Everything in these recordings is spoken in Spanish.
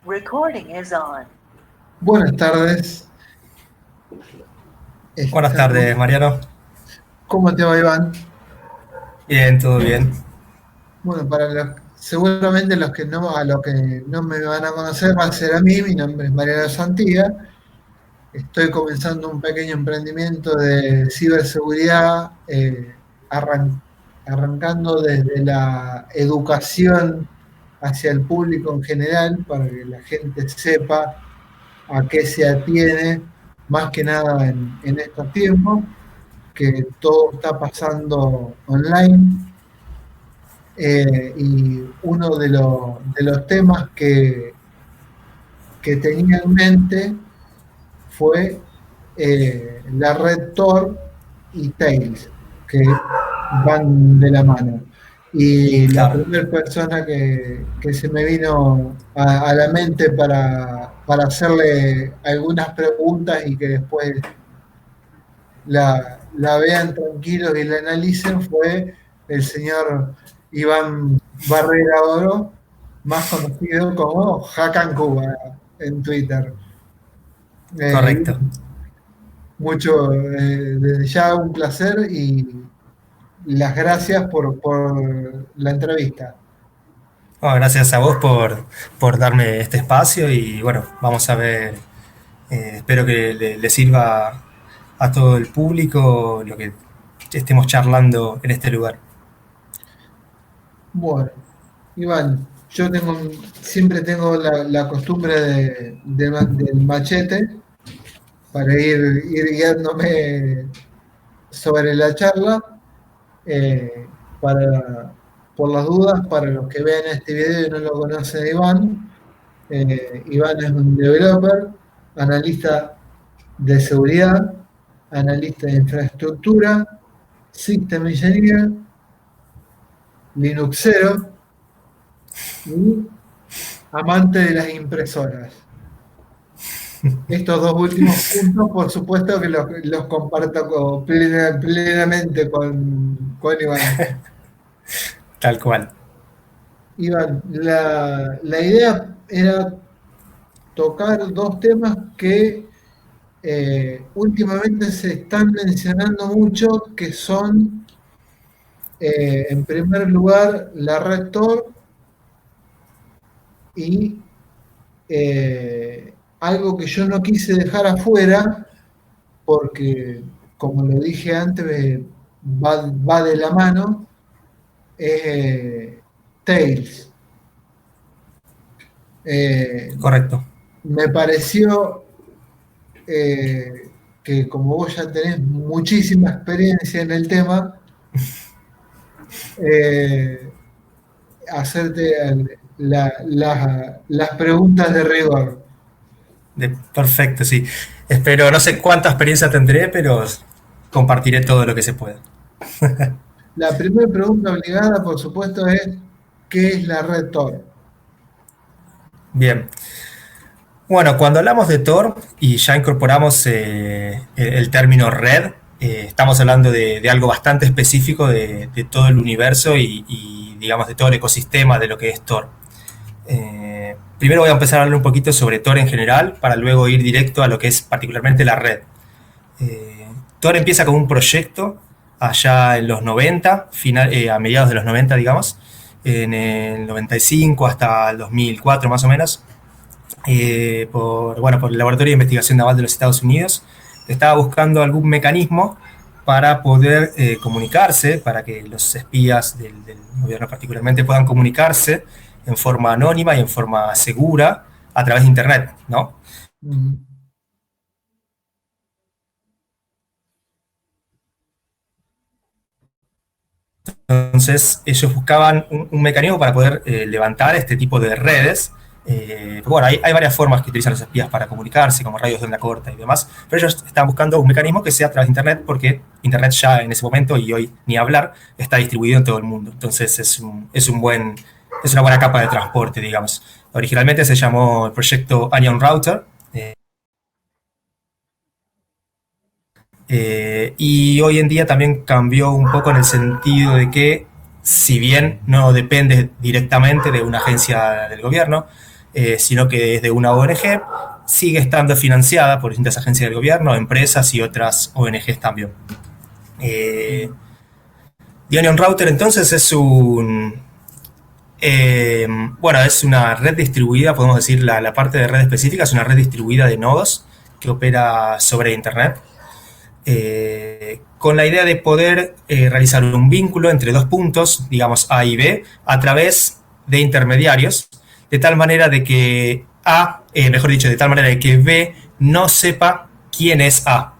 Recording is on. Buenas tardes. Buenas tardes, Mariano. ¿Cómo te va, Iván? Bien, todo bien. Bueno, seguramente los que no me van a conocer va a ser a mí. Mi nombre es Mariano Santía. Estoy comenzando un pequeño emprendimiento de ciberseguridad, arrancando desde la educación hacia el público en general, para que la gente sepa a qué se atiene, más que nada en estos tiempos, que todo está pasando online. Y uno de los temas que tenía en mente fue la red Tor y Tails, que van de la mano. Y la Claro. primera persona que se me vino a la mente para hacerle algunas preguntas y que después la vean tranquilos y la analicen fue el señor Iván Barrera Oro, más conocido como Hakan Cuba en Twitter. Correcto. Desde ya un placer y las gracias por la entrevista. Bueno, gracias a vos por darme este espacio y bueno, vamos a ver, espero que le sirva a todo el público lo que estemos charlando en este lugar. Bueno, Iván, siempre tengo la costumbre del machete para ir guiándome sobre la charla. Por las dudas, para los que vean este video y no lo conocen a Iván, Iván es un developer, analista de seguridad, analista de infraestructura, system engineer, Linuxero y amante de las impresoras. Estos dos últimos puntos, por supuesto que los comparto plenamente con Iván. Tal cual. Iván, la idea era tocar dos temas que últimamente se están mencionando mucho, que son, en primer lugar, la red Tor y algo que yo no quise dejar afuera, porque, como lo dije antes, va de la mano, Tails. Correcto. Me pareció que, como vos ya tenés muchísima experiencia en el tema, hacerte las preguntas de rigor. Perfecto, sí. Espero, no sé cuánta experiencia tendré, pero compartiré todo lo que se pueda. La primera pregunta obligada, por supuesto, es ¿qué es la red Tor? Bien. Bueno, cuando hablamos de Tor y ya incorporamos el término red, estamos hablando de algo bastante específico de todo el universo y, digamos, de todo el ecosistema de lo que es Tor. Primero voy a empezar a hablar un poquito sobre Tor en general para luego ir directo a lo que es particularmente la red. Tor empieza como un proyecto allá en los 90, a mediados de los 90, digamos, en el 95 hasta el 2004 más o menos, por el Laboratorio de Investigación Naval de los Estados Unidos. Estaba buscando algún mecanismo para poder comunicarse, para que los espías del gobierno particularmente puedan comunicarse en forma anónima y en forma segura a través de Internet, ¿no? Entonces ellos buscaban un mecanismo para poder levantar este tipo de redes. Bueno, hay varias formas que utilizan los espías para comunicarse, como radios de onda corta y demás, pero ellos están buscando un mecanismo que sea a través de Internet, porque Internet ya en ese momento, y hoy ni hablar, está distribuido en todo el mundo. Entonces es una buena capa de transporte, digamos. Originalmente se llamó el proyecto Onion Router, y hoy en día también cambió un poco en el sentido de que, si bien no depende directamente de una agencia del gobierno, sino que es de una ONG, sigue estando financiada por distintas agencias del gobierno, empresas y otras ONGs también. The Onion Router entonces es es una red distribuida, podemos decir, la parte de red específica es una red distribuida de nodos que opera sobre Internet, con la idea de poder realizar un vínculo entre dos puntos, digamos A y B, a través de intermediarios, de tal manera de que de tal manera de que B no sepa quién es A,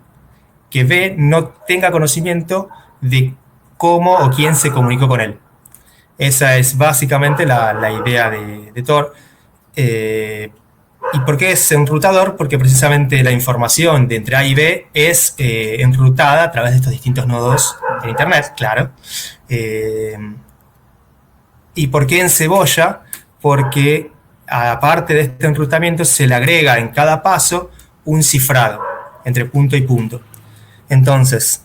que B no tenga conocimiento de cómo o quién se comunicó con él. Esa es básicamente la idea de Tor. ¿Y por qué es enrutador? Porque precisamente la información de entre A y B es enrutada a través de estos distintos nodos de Internet, claro. ¿Y por qué en cebolla? Porque aparte de este enrutamiento se le agrega en cada paso un cifrado entre punto y punto. Entonces,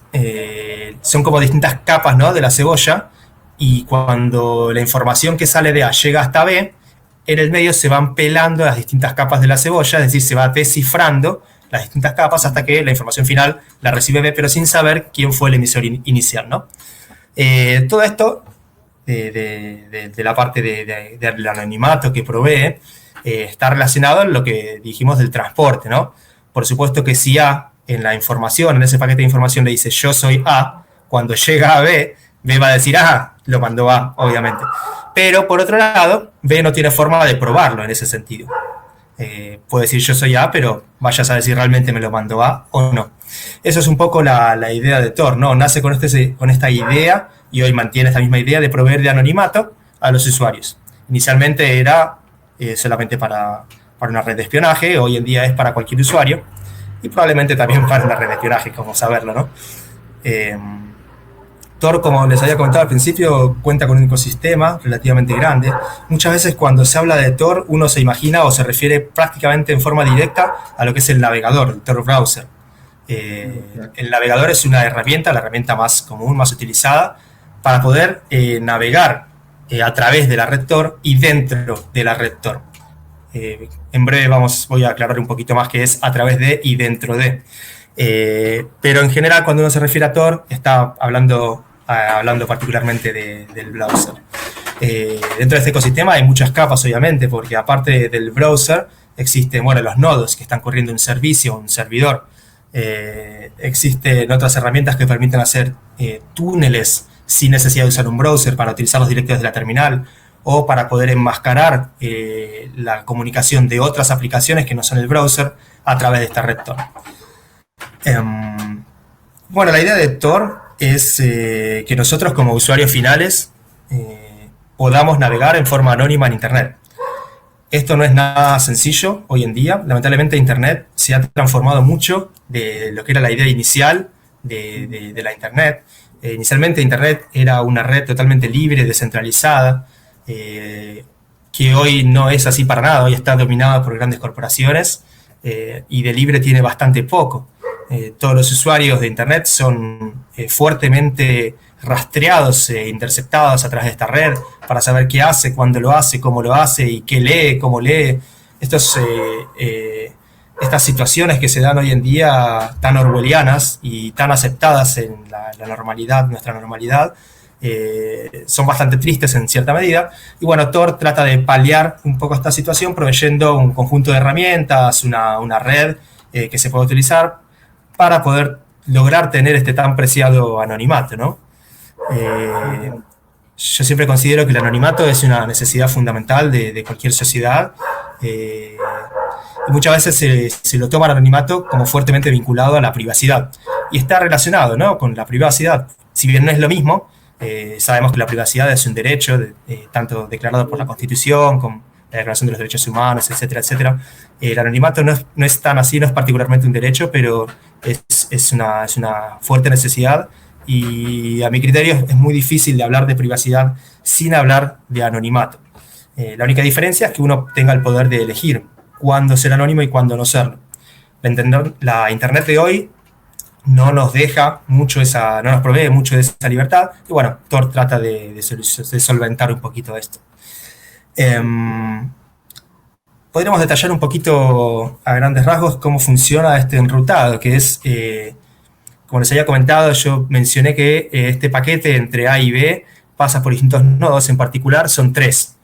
son como distintas capas, ¿no?, de la cebolla, y cuando la información que sale de A llega hasta B, en el medio se van pelando las distintas capas de la cebolla, es decir, se va descifrando las distintas capas hasta que la información final la recibe B, pero sin saber quién fue el emisor inicial, ¿no? Todo esto, de la parte del anonimato que provee, está relacionado en lo que dijimos del transporte, ¿no? Por supuesto que si A en la información, en ese paquete de información le dice yo soy A, cuando llega a B, B va a decir, lo mandó A, obviamente. Pero por otro lado, B no tiene forma de probarlo en ese sentido. Puede decir yo soy A, pero vaya a saber si realmente me lo mandó A o no. Eso es un poco la idea de Tor, ¿no? Nace con esta idea, y hoy mantiene esta misma idea de proveer de anonimato a los usuarios. Inicialmente era solamente para una red de espionaje, hoy en día es para cualquier usuario, y probablemente también para una red de espionaje, como saberlo, ¿no? Tor, como les había comentado al principio, cuenta con un ecosistema relativamente grande. Muchas veces cuando se habla de Tor, uno se imagina o se refiere prácticamente en forma directa a lo que es el navegador, el Tor Browser. El navegador es una herramienta, la herramienta más común, más utilizada, para poder navegar a través de la red Tor y dentro de la red Tor. En breve voy a aclarar un poquito más qué es a través de y dentro de. Pero en general, cuando uno se refiere a Tor, está hablando particularmente del browser. Dentro de este ecosistema hay muchas capas, obviamente, porque aparte del browser existen los nodos que están corriendo un servicio, un servidor. Existen otras herramientas que permiten hacer túneles sin necesidad de usar un browser para utilizarlos directos de la terminal, o para poder enmascarar la comunicación de otras aplicaciones que no son el browser a través de esta red Tor. La idea de Tor es que nosotros como usuarios finales podamos navegar en forma anónima en Internet. Esto no es nada sencillo hoy en día. Lamentablemente Internet se ha transformado mucho de lo que era la idea inicial de la Internet. Inicialmente Internet era una red totalmente libre, descentralizada, que hoy no es así para nada. Hoy está dominada por grandes corporaciones y de libre tiene bastante poco. Todos los usuarios de Internet son fuertemente rastreados e interceptados a través de esta red para saber qué hace, cuándo lo hace, cómo lo hace y qué lee, cómo lee. Estas situaciones que se dan hoy en día tan orwellianas y tan aceptadas en la normalidad, nuestra normalidad, son bastante tristes en cierta medida. Y Tor trata de paliar un poco esta situación proveyendo un conjunto de herramientas, una red que se puede utilizar para poder lograr tener este tan preciado anonimato, ¿no? Yo siempre considero que el anonimato es una necesidad fundamental de cualquier sociedad, y muchas veces se lo toma el anonimato como fuertemente vinculado a la privacidad, y está relacionado, ¿no?, con la privacidad. Si bien no es lo mismo, sabemos que la privacidad es un derecho tanto declarado por la Constitución como la Declaración de los Derechos Humanos, etcétera, etcétera. El anonimato no es tan así, no es particularmente un derecho, pero es una fuerte necesidad, y a mi criterio es muy difícil de hablar de privacidad sin hablar de anonimato. La única diferencia es que uno tenga el poder de elegir cuándo ser anónimo y cuándo no serlo. La Internet de hoy no nos deja mucho no nos provee mucho de esa libertad, y Tor trata de solventar un poquito esto. podríamos detallar un poquito a grandes rasgos cómo funciona este enrutado, que es, como les había comentado, yo mencioné que este paquete entre A y B pasa por distintos nodos, en particular son 3.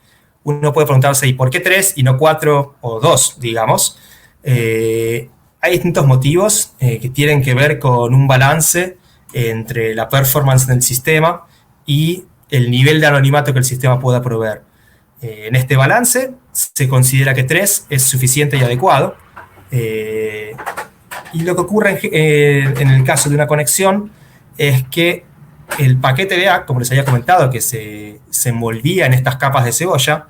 Uno puede preguntarse, ¿y por qué 3 y no 4 o 2, digamos? Hay distintos motivos que tienen que ver con un balance entre la performance del sistema y el nivel de anonimato que el sistema pueda proveer. En este balance se considera que 3 es suficiente y adecuado. Y lo que ocurre en el caso de una conexión es que el paquete de A, como les había comentado, que se envolvía en estas capas de cebolla,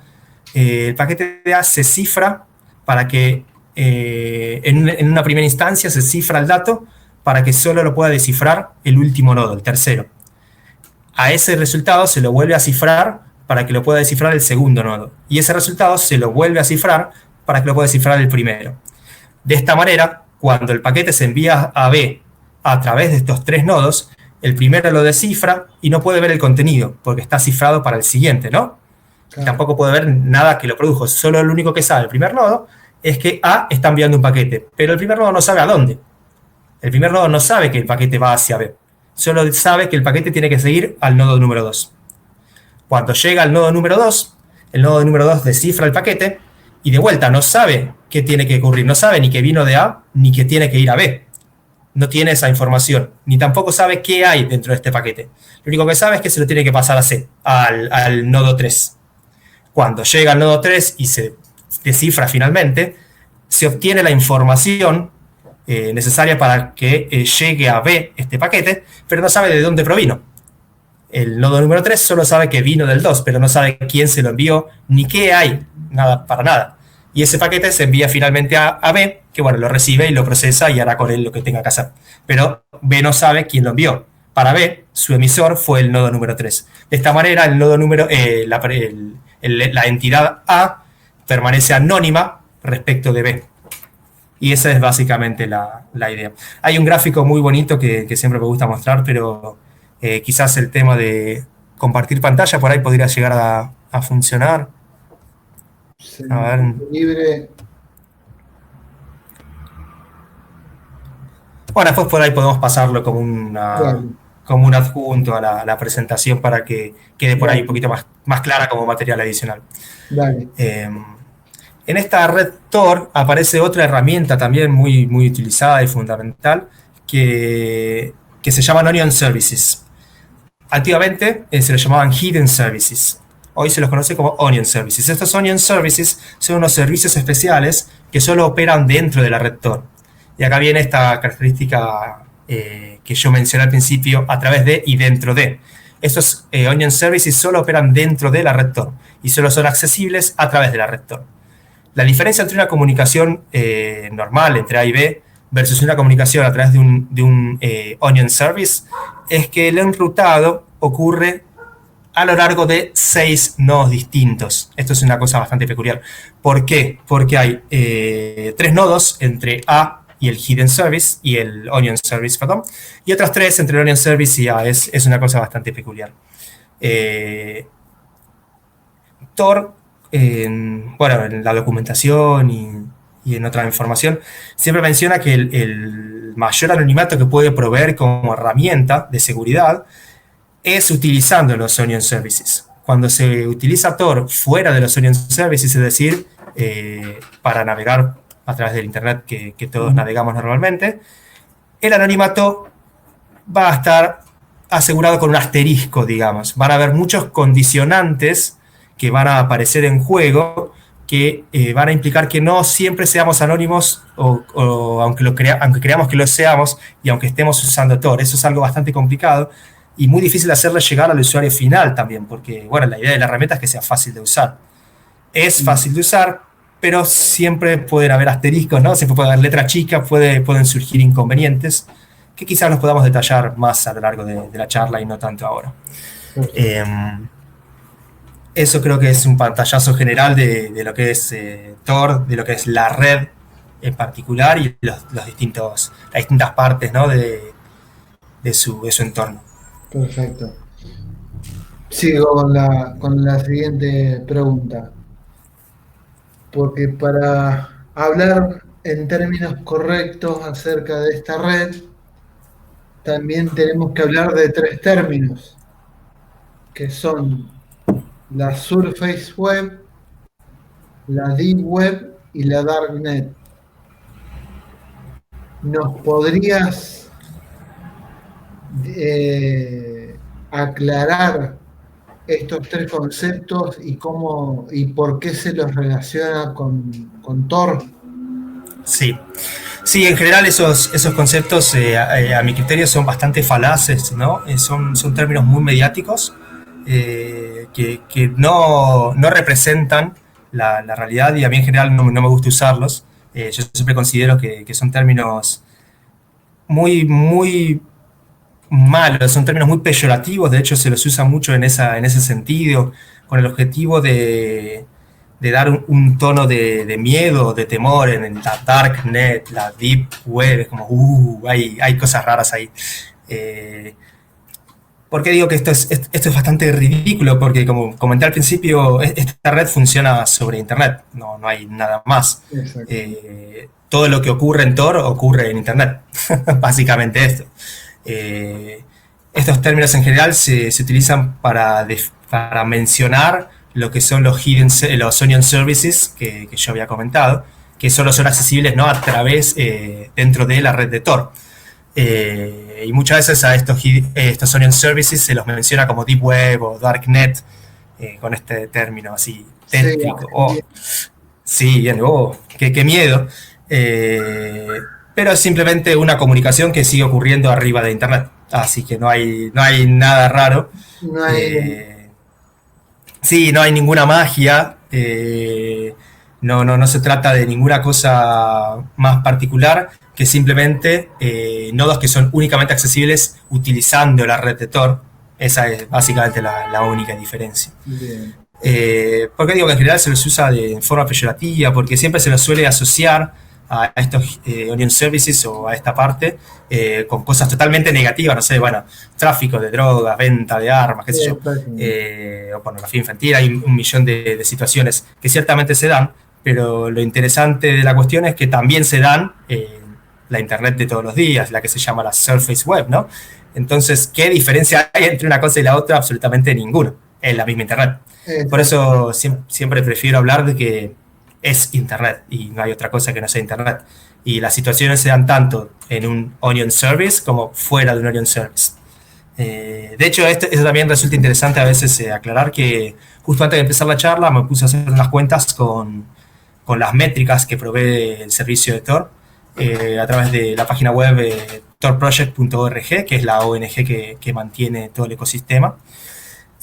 el paquete de A se cifra para que en una primera instancia se cifra el dato para que solo lo pueda descifrar el último nodo, el tercero. A ese resultado se lo vuelve a cifrar para que lo pueda descifrar el segundo nodo. Y ese resultado se lo vuelve a cifrar para que lo pueda descifrar el primero. De esta manera, cuando el paquete se envía a B a través de estos 3 nodos, el primero lo descifra y no puede ver el contenido, porque está cifrado para el siguiente, ¿no? Claro. Tampoco puede ver nada que lo produjo. Solo lo único que sabe el primer nodo es que A está enviando un paquete, pero el primer nodo no sabe a dónde. El primer nodo no sabe que el paquete va hacia B. Solo sabe que el paquete tiene que seguir al nodo número 2. Cuando llega al nodo número 2, el nodo número 2 descifra el paquete y de vuelta no sabe qué tiene que ocurrir. No sabe ni que vino de A ni que tiene que ir a B. No tiene esa información, ni tampoco sabe qué hay dentro de este paquete. Lo único que sabe es que se lo tiene que pasar a C, al nodo 3. Cuando llega al nodo 3 y se descifra finalmente, se obtiene la información necesaria para que llegue a B este paquete, pero no sabe de dónde provino. El nodo número 3 solo sabe que vino del 2, pero no sabe quién se lo envió, ni qué hay, nada, para nada. Y ese paquete se envía finalmente a B, que bueno, lo recibe y lo procesa y hará con él lo que tenga que hacer. Pero B no sabe quién lo envió. Para B, su emisor fue el nodo número 3. De esta manera, el nodo número, la entidad A permanece anónima respecto de B. Y esa es básicamente la idea. Hay un gráfico muy bonito que siempre me gusta mostrar, pero quizás el tema de compartir pantalla por ahí podría llegar a funcionar. A ver. Libre. Bueno, después por ahí podemos pasarlo como como un adjunto a la presentación para que quede por ahí un poquito más clara como material adicional. Dale. En esta red Tor aparece otra herramienta también muy, muy utilizada y fundamental que se llaman Onion Services. Antiguamente se les llamaban Hidden Services. Hoy se los conoce como Onion Services. Estos Onion Services son unos servicios especiales que solo operan dentro de la red Tor. Y acá viene esta característica que yo mencioné al principio, a través de y dentro de. Estos Onion Services solo operan dentro de la red Tor y solo son accesibles a través de la red Tor. La diferencia entre una comunicación normal entre A y B versus una comunicación a través de un Onion Service es que el enrutado ocurre a lo largo de 6 nodos distintos. Esto es una cosa bastante peculiar. ¿Por qué? Porque hay 3 nodos entre A y el Hidden Service y el Onion Service, perdón, y otras 3 entre el Onion Service y A. Es una cosa bastante peculiar. Tor, en la documentación y en otra información, siempre menciona que el mayor anonimato que puede proveer como herramienta de seguridad es utilizando los Onion Services. Cuando se utiliza Tor fuera de los Onion Services, es decir, para navegar a través del Internet que todos navegamos normalmente, el anonimato va a estar asegurado con un asterisco, digamos. Van a haber muchos condicionantes que van a aparecer en juego que van a implicar que no siempre seamos anónimos o aunque creamos que lo seamos y aunque estemos usando Tor. Eso es algo bastante complicado y muy difícil de hacerle llegar al usuario final también, porque bueno, la idea de la herramienta es que sea fácil de usar. Es fácil de usar, pero siempre pueden haber asteriscos, ¿no? Siempre puede haber letra chica, pueden surgir inconvenientes que quizás los podamos detallar más a lo largo de la charla y no tanto ahora. Eso creo que es un pantallazo general de lo que es Tor, de lo que es la red en particular y las distintas partes, ¿no? de su entorno. Perfecto. Sigo con la siguiente pregunta. porque para hablar en términos correctos acerca de esta red, también tenemos que hablar de tres términos, que son la Surface Web, la Deep Web y la Darknet. ¿Nos podrías aclarar estos tres conceptos y cómo y por qué se los relaciona con Tor? Sí. Sí, en general esos conceptos a mi criterio son bastante falaces, ¿no? Son términos muy mediáticos que no representan la realidad y a mí en general no me gusta usarlos. Yo siempre considero que son términos muy malos, son términos muy peyorativos, de hecho se los usa mucho en ese sentido, con el objetivo de dar un tono de miedo, de temor en la Darknet, la Deep Web, es como, hay cosas raras ahí. ¿Por qué digo que esto es bastante ridículo? Porque como comenté al principio, esta red funciona sobre Internet, no hay nada más. Todo lo que ocurre en Tor ocurre en Internet, básicamente esto. Estos términos en general se utilizan para mencionar lo que son los onion services que yo había comentado, que solo son accesibles no a través dentro de la red de Tor. Y muchas veces a estos onion services se los menciona como Deep Web o Darknet, con este término así técnico. Sí, bien, qué miedo. Pero es simplemente una comunicación que sigue ocurriendo arriba de Internet. Así que no hay nada raro. Sí, no hay ninguna magia. No se trata de ninguna cosa más particular que simplemente nodos que son únicamente accesibles utilizando la red de Tor. Esa es básicamente la única diferencia. ¿Por qué digo que en general se los usa de forma peyorativa? Porque siempre se los suele asociar a estos onion services o a esta parte con cosas totalmente negativas, no sé, bueno, tráfico de drogas, venta de armas, qué sé yo, o pornografía infantil. Hay un millón de situaciones que ciertamente se dan, pero lo interesante de la cuestión es que también se dan la Internet de todos los días, la que se llama la Surface Web, ¿no? Entonces, ¿qué diferencia hay entre una cosa y la otra? Absolutamente ninguna, es la misma Internet. Por eso siempre prefiero hablar de que es Internet y no hay otra cosa que no sea Internet. Y las situaciones se dan tanto en un onion service como fuera de un onion service. De hecho, eso también resulta interesante a veces aclarar que justo antes de empezar la charla me puse a hacer unas cuentas con las métricas que provee el servicio de Tor a través de la página web torproject.org, que es la ONG que mantiene todo el ecosistema.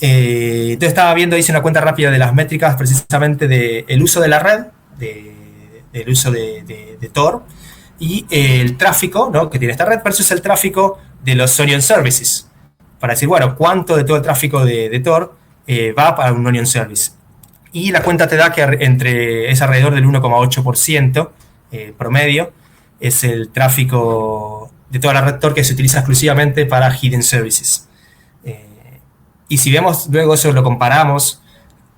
Entonces estaba viendo, hice una cuenta rápida de las métricas precisamente del uso de la red, del uso de Tor y el tráfico, ¿no?, que tiene esta red versus el tráfico de los onion services, para decir, bueno, cuánto de todo el tráfico de Tor va para un onion service. Y la cuenta te da que es alrededor del 1,8% promedio, es el tráfico de toda la red Tor que se utiliza exclusivamente para hidden services. Y si vemos luego eso, lo comparamos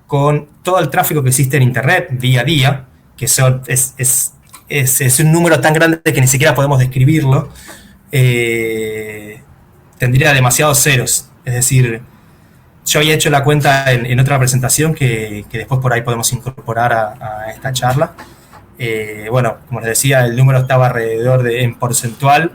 con todo el tráfico que existe en Internet día a día, que es un número tan grande que ni siquiera podemos describirlo, tendría demasiados ceros. Es decir, yo había hecho la cuenta en otra presentación que después por ahí podemos incorporar a esta charla. Bueno, como les decía, el número estaba alrededor en porcentual,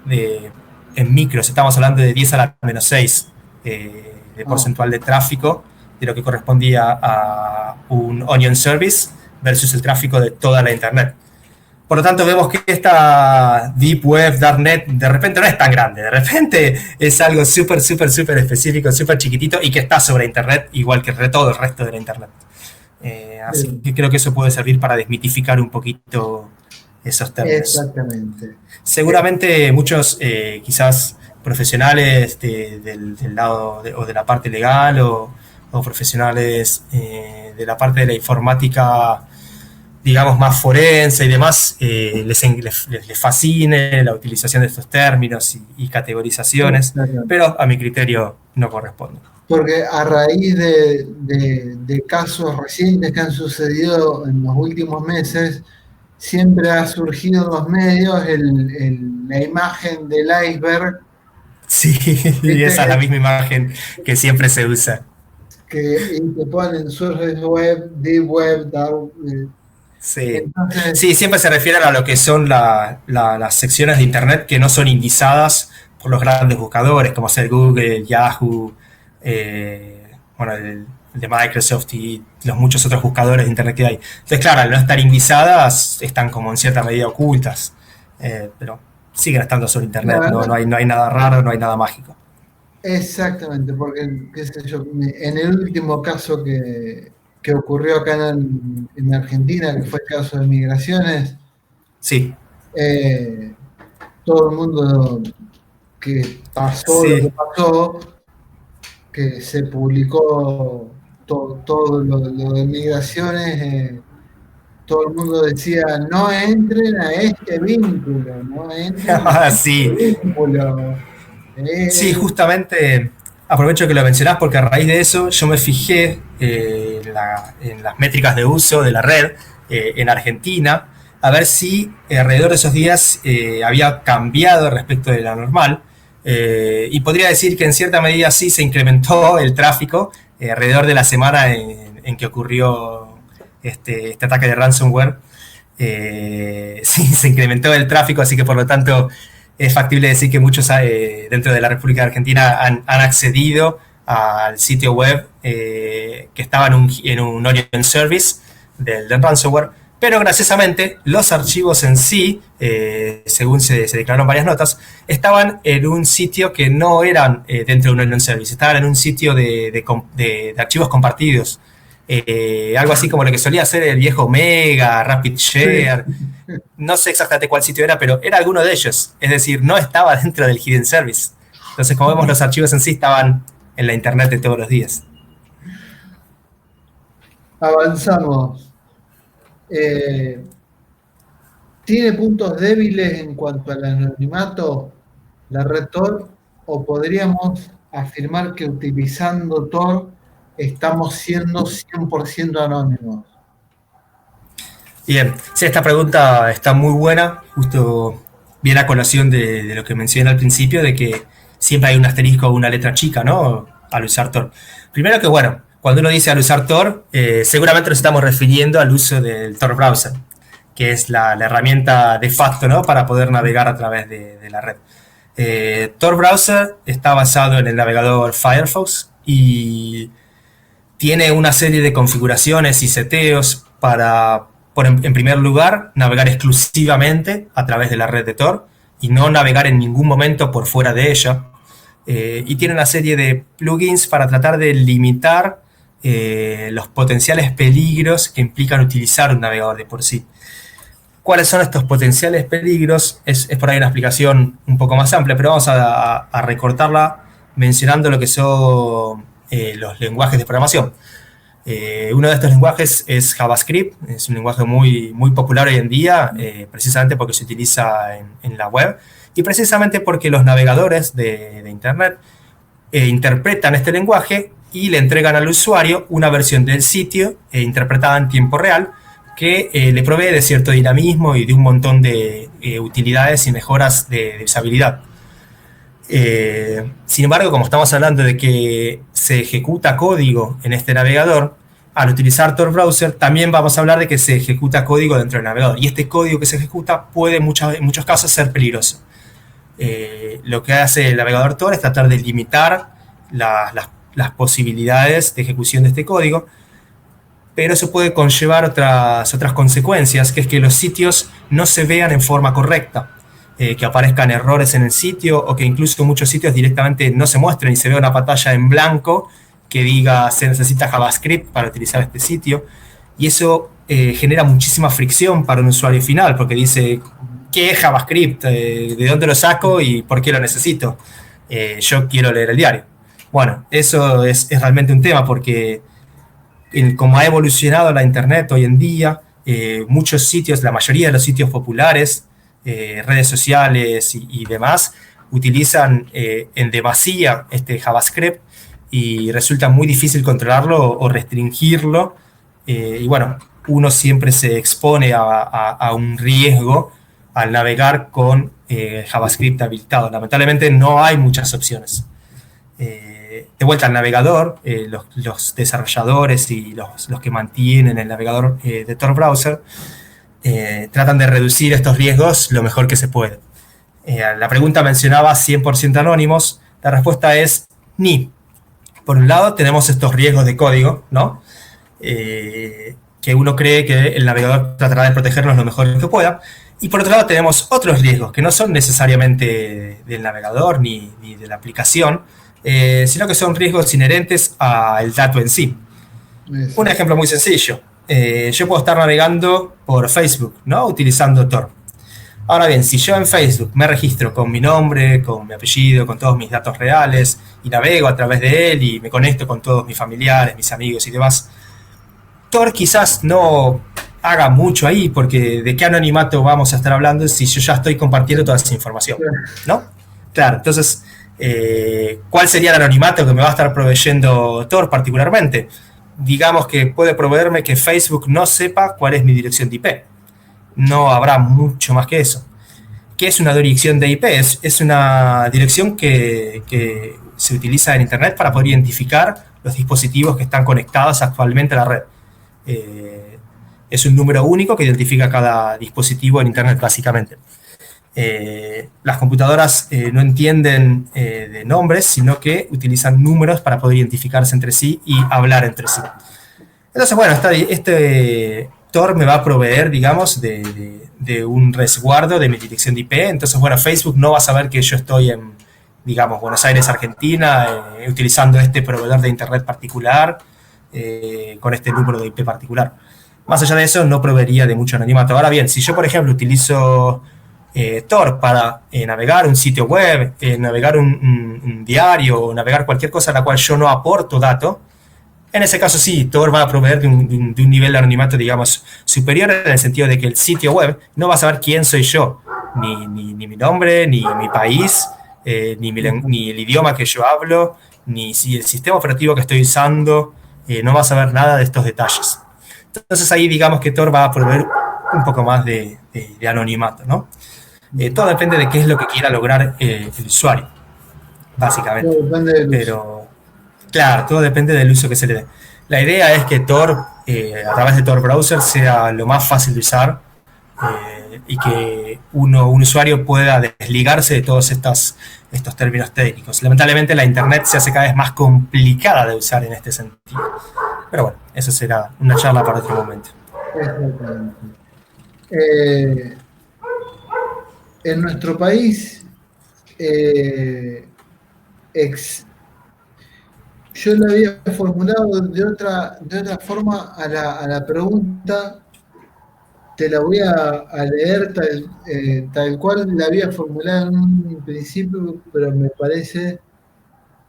en micros, estamos hablando de 10 a la menos 6 de porcentual de tráfico de lo que correspondía a un onion service versus el tráfico de toda la Internet. Por lo tanto, vemos que esta Deep Web, Darknet, de repente no es tan grande, de repente es algo súper específico, súper chiquitito y que está sobre Internet, igual que todo el resto de la Internet. Así que creo que eso puede servir para desmitificar un poquito esos términos. Exactamente. Seguramente muchos, quizás profesionales del lado o de la parte legal o profesionales de la parte de la informática, digamos, más forense y demás, les fascine la utilización de estos términos y categorizaciones, pero a mi criterio no corresponde. porque a raíz de casos recientes que han sucedido en los últimos meses, siempre ha surgido en los medios la imagen del iceberg, Sí, y esa es la ¿viste? misma imagen que siempre se usa. Y te ponen surface web, deep web, dark, Sí. entonces, Sí, siempre se refieren a lo que son las secciones de Internet que no son indizadas por los grandes buscadores, como ser Google, Yahoo, bueno, el de Microsoft y los muchos otros buscadores de Internet que hay. Entonces, claro, al no estar indizadas, están como en cierta medida ocultas, pero siguen estando sobre Internet, claro, no hay nada raro, no hay nada mágico. exactamente, porque, qué sé yo, en el último caso que ocurrió acá en Argentina, que fue el caso de migraciones, Sí, eh, todo el mundo que pasó lo que sí. pasó, que se publicó todo lo de migraciones, todo el mundo decía, no entren a este vínculo, no entren a Sí, este vínculo. sí, Eh, justamente aprovecho que lo mencionás porque a raíz de eso yo me fijé en las métricas de uso de la red en Argentina a ver si alrededor de esos días había cambiado respecto de la normal. Y podría decir que en cierta medida sí se incrementó el tráfico alrededor de la semana en que ocurrió este ataque de ransomware. Sí, se incrementó el tráfico, así que por lo tanto es factible decir que muchos dentro de la República Argentina han accedido al sitio web que estaba en un Origin Service del ransomware, pero graciosamente los archivos en sí, según se declararon varias notas, estaban en un sitio que no eran dentro de un Origin Service, estaban en un sitio de archivos compartidos. Algo así como lo que solía hacer el viejo Mega, Rapid Share, sí. no sé exactamente cuál sitio era, pero era alguno de ellos. Es decir, no estaba dentro del Hidden Service. Entonces, como vemos, los archivos en sí estaban en la internet de todos los días. Avanzamos. Eh, ¿Tiene puntos débiles en cuanto al anonimato la red Tor? ¿O podríamos afirmar que utilizando Tor estamos siendo 100% anónimos? Bien, sí, esta pregunta está muy buena, justo viene a colación de lo que mencioné al principio, de que siempre hay un asterisco o una letra chica, ¿no? Al usar Tor. Primero que, bueno, cuando uno dice al usar Tor, seguramente nos estamos refiriendo al uso del Tor Browser, que es la herramienta de facto, ¿no? Para poder navegar a través de la red. Tor Browser está basado en el navegador Firefox y tiene una serie de configuraciones y seteos para, en primer lugar, navegar exclusivamente a través de la red de Tor y no navegar en ningún momento por fuera de ella. Y tiene una serie de plugins para tratar de limitar los potenciales peligros que implican utilizar un navegador de por sí. ¿Cuáles son estos potenciales peligros? Es por ahí una explicación un poco más amplia, pero vamos a recortarla mencionando lo que son los lenguajes de programación. Uno de estos lenguajes es JavaScript, es un lenguaje muy popular hoy en día, precisamente porque se utiliza en la web y precisamente porque los navegadores de Internet interpretan este lenguaje y le entregan al usuario una versión del sitio interpretada en tiempo real que le provee de cierto dinamismo y de un montón de utilidades y mejoras de usabilidad. Sin embargo, como estamos hablando de que se ejecuta código en este navegador, al utilizar Tor Browser también vamos a hablar de que se ejecuta código dentro del navegador y este código que se ejecuta puede en muchos casos ser peligroso. Lo que hace el navegador Tor es tratar de limitar las posibilidades de ejecución de este código, pero eso puede conllevar otras consecuencias, que es que los sitios no se vean en forma correcta, que aparezcan errores en el sitio o que incluso muchos sitios directamente no se muestren y se vea una pantalla en blanco que diga se necesita JavaScript para utilizar este sitio. Y eso genera muchísima fricción para un usuario final, porque dice, ¿qué es JavaScript? ¿De dónde lo saco y por qué lo necesito? Yo quiero leer el diario. Bueno, eso es realmente un tema porque como ha evolucionado la Internet hoy en día, muchos sitios, la mayoría de los sitios populares, redes sociales y demás, utilizan en demasía este JavaScript y resulta muy difícil controlarlo o restringirlo. Y bueno, uno siempre se expone a un riesgo al navegar con JavaScript habilitado. Lamentablemente no hay muchas opciones. De vuelta al navegador, los desarrolladores y los que mantienen el navegador de Tor Browser tratan de reducir estos riesgos lo mejor que se puede. La pregunta mencionaba 100% anónimos. La respuesta es ni. Por un lado tenemos estos riesgos de código, ¿no? Que uno cree que el navegador tratará de protegernos lo mejor que pueda. Y por otro lado tenemos otros riesgos que no son necesariamente del navegador ni de la aplicación, sino que son riesgos inherentes al dato en sí. Un ejemplo muy sencillo. Yo puedo estar navegando por Facebook, ¿no? Utilizando Tor. Ahora bien, si yo en Facebook me registro con mi nombre, con mi apellido, con todos mis datos reales y navego a través de él y me conecto con todos mis familiares, mis amigos y demás, Tor quizás no haga mucho ahí, porque ¿de qué anonimato vamos a estar hablando si yo ya estoy compartiendo toda esa información? ¿No? Claro, entonces, ¿cuál sería el anonimato que me va a estar proveyendo Tor particularmente? Digamos que puede proveerme que Facebook no sepa cuál es mi dirección de IP. No habrá mucho más que eso. ¿Qué es una dirección de IP? Es una dirección que se utiliza en Internet para poder identificar los dispositivos que están conectados actualmente a la red. Es un número único que identifica cada dispositivo en Internet, básicamente. Las computadoras no entienden de nombres, sino que utilizan números para poder identificarse entre sí y hablar entre sí. Entonces, bueno, este Tor me va a proveer, digamos, de un resguardo de mi dirección de IP. Entonces, bueno, Facebook no va a saber que yo estoy en, digamos, Buenos Aires, Argentina, utilizando este proveedor de Internet particular, con este número de IP particular. Más allá de eso, no proveería de mucho anonimato. Ahora bien, si yo, por ejemplo, utilizo Tor para navegar un sitio web, navegar un diario, o navegar cualquier cosa a la cual yo no aporto dato, en ese caso sí, Tor va a proveer de un nivel de anonimato, digamos, superior, en el sentido de que el sitio web no va a saber quién soy yo, ni mi nombre, ni mi país, ni el idioma que yo hablo, ni si el sistema operativo que estoy usando, no va a saber nada de estos detalles. Entonces ahí digamos que Tor va a proveer un poco más de anonimato, ¿no? Todo depende de qué es lo que quiera lograr el usuario, básicamente. Pero, claro, todo depende del uso que se le dé. La idea es que Tor, a través de Tor Browser, sea lo más fácil de usar y que un usuario pueda desligarse de todos estos términos técnicos. Lamentablemente la Internet se hace cada vez más complicada de usar en este sentido. Pero bueno, eso será una charla para otro momento. Exactamente. En nuestro país, yo le había formulado de otra forma a la pregunta, te la voy a leer tal cual la había formulado en un principio, pero me parece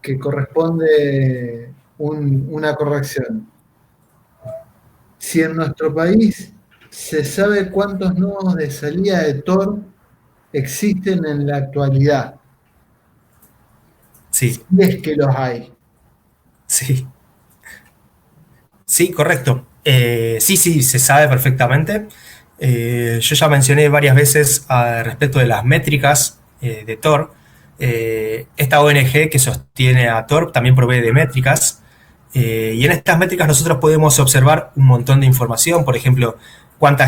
que corresponde una corrección. Si en nuestro país se sabe cuántos nodos de salida de Tor existen en la actualidad. Sí. Si es que los hay. Sí. Sí, correcto. Sí, se sabe perfectamente. Yo ya mencioné varias veces respecto de las métricas de Tor. Esta ONG que sostiene a Tor también provee de métricas. Y en estas métricas nosotros podemos observar un montón de información. Por ejemplo, cuántos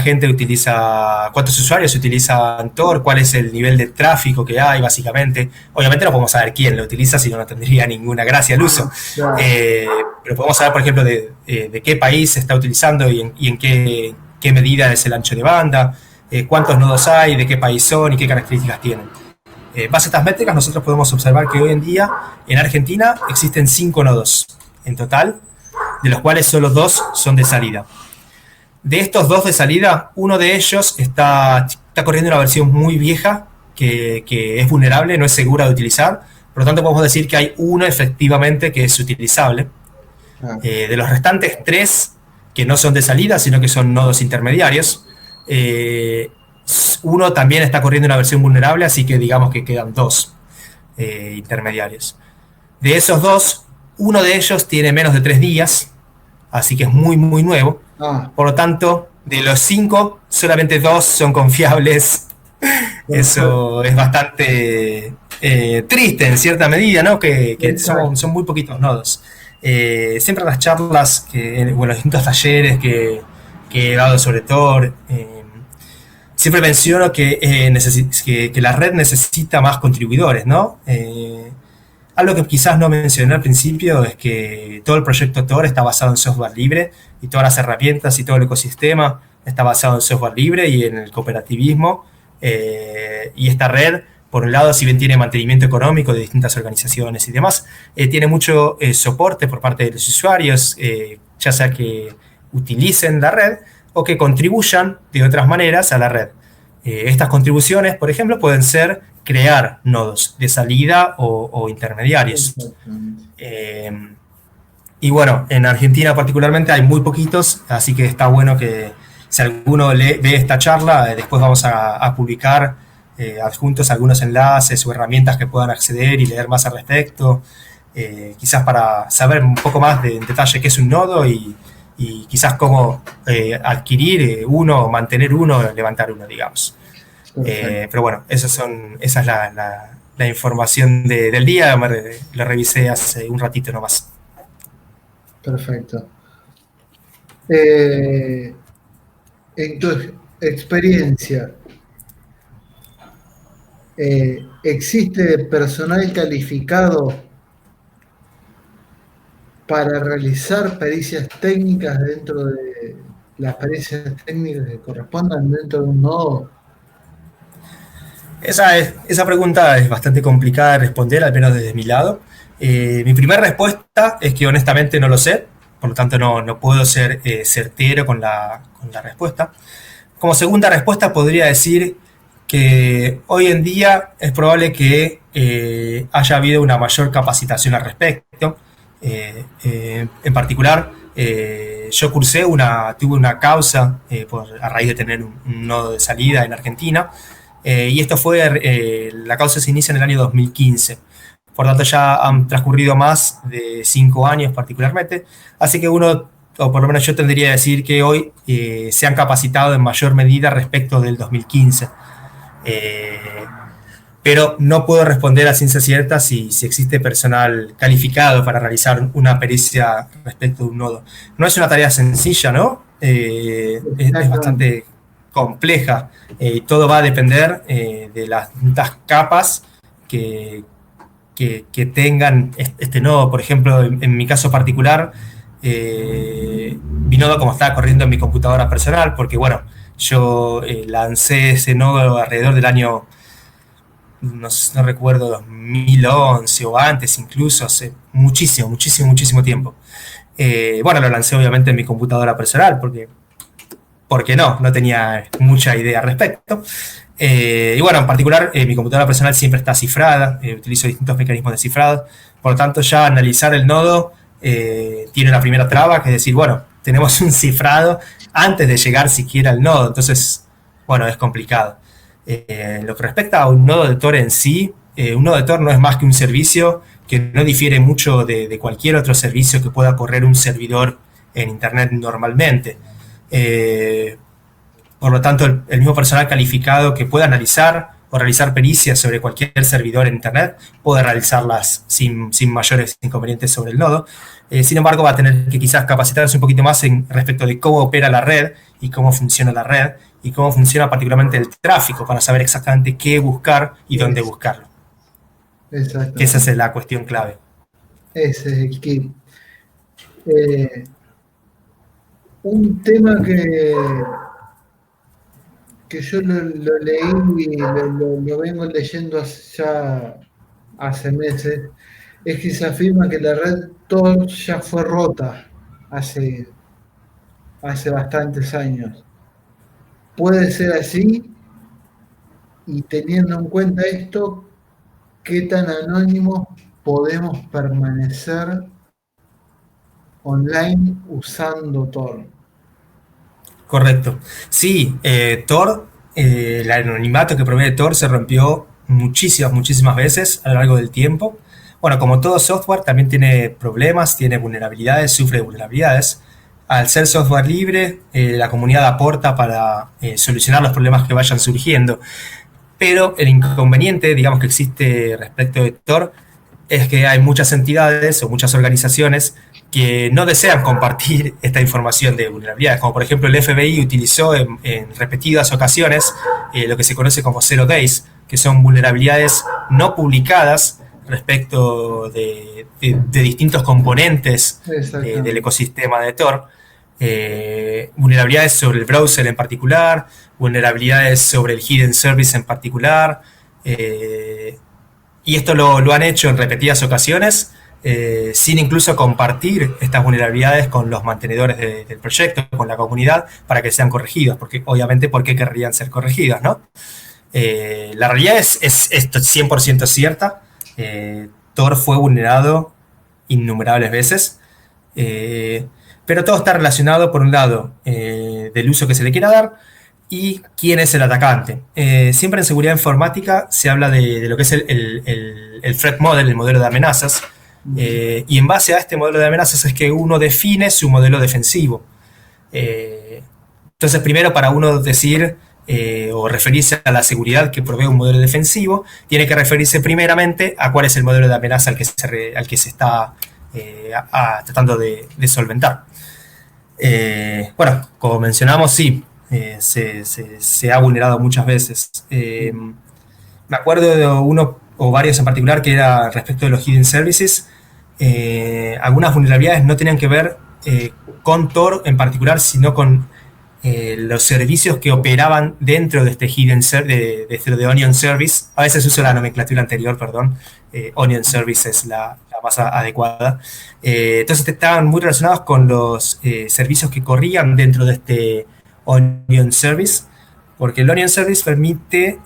usuarios utilizan Tor, cuál es el nivel de tráfico que hay, básicamente. Obviamente no podemos saber quién lo utiliza, si no tendría ninguna gracia el uso. Pero podemos saber, por ejemplo, de qué país se está utilizando y en qué medida es el ancho de banda, cuántos nodos hay, de qué país son y qué características tienen. Base a estas métricas, nosotros podemos observar que hoy en día en Argentina existen 5 nodos en total, de los cuales solo 2 son de salida. De estos 2 de salida, uno de ellos está corriendo una versión muy vieja que es vulnerable, no es segura de utilizar. Por lo tanto, podemos decir que hay uno efectivamente que es utilizable. De los restantes 3 que no son de salida, sino que son nodos intermediarios, uno también está corriendo una versión vulnerable, así que digamos que quedan 2 intermediarios. De esos 2, Uno de ellos tiene menos de 3 días, así que es muy, muy nuevo. Por lo tanto, de los 5, solamente 2 son confiables. Eso es bastante triste en cierta medida, ¿no? Que son muy poquitos nodos. Siempre en las charlas, los distintos talleres que he dado sobre Tor, siempre menciono que la red necesita más contribuidores, ¿no? Algo que quizás no mencioné al principio es que todo el proyecto Tor está basado en software libre y todas las herramientas y todo el ecosistema está basado en software libre y en el cooperativismo. Y esta red, por un lado, si bien tiene mantenimiento económico de distintas organizaciones y demás, tiene mucho soporte por parte de los usuarios, ya sea que utilicen la red o que contribuyan de otras maneras a la red. Estas contribuciones, por ejemplo, pueden ser crear nodos de salida o intermediarios. Y bueno, en Argentina particularmente hay muy poquitos, así que está bueno que si alguno ve esta charla, después vamos a publicar adjuntos algunos enlaces o herramientas que puedan acceder y leer más al respecto, quizás para saber un poco más en detalle qué es un nodo y quizás cómo adquirir uno, mantener uno, levantar uno, digamos. Pero bueno, esa es la información del día, lo revisé hace un ratito nomás. Perfecto. En tu experiencia, ¿existe personal calificado para realizar pericias técnicas dentro de las pericias técnicas que correspondan dentro de un nodo? Esa pregunta es bastante complicada de responder, al menos desde mi lado. Mi primera respuesta es que honestamente no lo sé, por lo tanto no puedo ser certero con la respuesta. Como segunda respuesta podría decir que hoy en día es probable que haya habido una mayor capacitación al respecto. En particular, yo tuve una causa a raíz de tener un nodo de salida en Argentina, y esto la causa se inicia en el año 2015. Por tanto, ya han transcurrido más de 5 años particularmente, así que uno, o por lo menos yo tendría que decir que hoy se han capacitado en mayor medida respecto del 2015. Pero no puedo responder a ciencia cierta si existe personal calificado para realizar una pericia respecto de un nodo. No es una tarea sencilla, ¿no? Es bastante compleja. Todo va a depender de las distintas capas que tengan este nodo. Por ejemplo, en mi caso particular, mi nodo como estaba corriendo en mi computadora personal, porque bueno, yo lancé ese nodo alrededor del año, no recuerdo, 2011 o antes incluso, hace muchísimo tiempo. Bueno, lo lancé obviamente en mi computadora personal, porque no tenía mucha idea al respecto. Y bueno, en particular, mi computadora personal siempre está cifrada, utilizo distintos mecanismos de cifrado, por lo tanto ya analizar el nodo tiene la primera traba, que es decir, bueno, tenemos un cifrado antes de llegar siquiera al nodo, entonces, bueno, es complicado. En lo que respecta a un nodo de Tor en sí, un nodo de Tor no es más que un servicio que no difiere mucho de cualquier otro servicio que pueda correr un servidor en Internet normalmente. Por lo tanto, el mismo personal calificado que pueda analizar o realizar pericias sobre cualquier servidor en Internet puede realizarlas sin mayores inconvenientes sobre el nodo. Sin embargo, va a tener que quizás capacitarse un poquito más respecto de cómo opera la red y cómo funciona la red y cómo funciona particularmente el tráfico para saber exactamente qué buscar y dónde buscarlo. Exacto. Esa es la cuestión clave. Ese es el key. Un tema que yo lo leí y lo vengo leyendo ya hace meses, es que se afirma que la red Tor ya fue rota hace bastantes años. ¿Puede ser así? Y teniendo en cuenta esto, ¿qué tan anónimos podemos permanecer online usando Tor? Correcto. Sí, Tor, el anonimato que proviene de Tor se rompió muchísimas veces a lo largo del tiempo. Bueno, como todo software, también tiene problemas, tiene vulnerabilidades, sufre vulnerabilidades. Al ser software libre, la comunidad aporta para solucionar los problemas que vayan surgiendo. Pero el inconveniente, digamos, que existe respecto de Tor es que hay muchas entidades o muchas organizaciones que no desean compartir esta información de vulnerabilidades, como por ejemplo el FBI utilizó en repetidas ocasiones lo que se conoce como Zero Days, que son vulnerabilidades no publicadas respecto de distintos componentes del ecosistema de Tor, vulnerabilidades sobre el browser en particular, vulnerabilidades sobre el hidden service en particular, y esto lo han hecho en repetidas ocasiones, sin incluso compartir estas vulnerabilidades con los mantenedores del proyecto, con la comunidad, para que sean corregidas, porque obviamente, ¿por qué querrían ser corregidas, no? La realidad es 100% cierta. Tor fue vulnerado innumerables veces, pero todo está relacionado, por un lado, del uso que se le quiera dar y quién es el atacante. Siempre en seguridad informática se habla de lo que es el threat model, el modelo de amenazas, y en base a este modelo de amenazas es que uno define su modelo defensivo. Entonces, primero, para uno decir o referirse a la seguridad que provee un modelo defensivo, tiene que referirse primeramente a cuál es el modelo de amenaza al que se está tratando de solventar. Bueno, como mencionamos, sí, se ha vulnerado muchas veces. Me acuerdo de uno o varios en particular que era respecto de los hidden services. Algunas vulnerabilidades no tenían que ver con Tor en particular, sino con los servicios que operaban dentro de este hidden de Onion Service. A veces uso la nomenclatura anterior, perdón. Onion Service es la más adecuada. Entonces estaban muy relacionados con los servicios que corrían dentro de este Onion Service, porque el Onion Service permite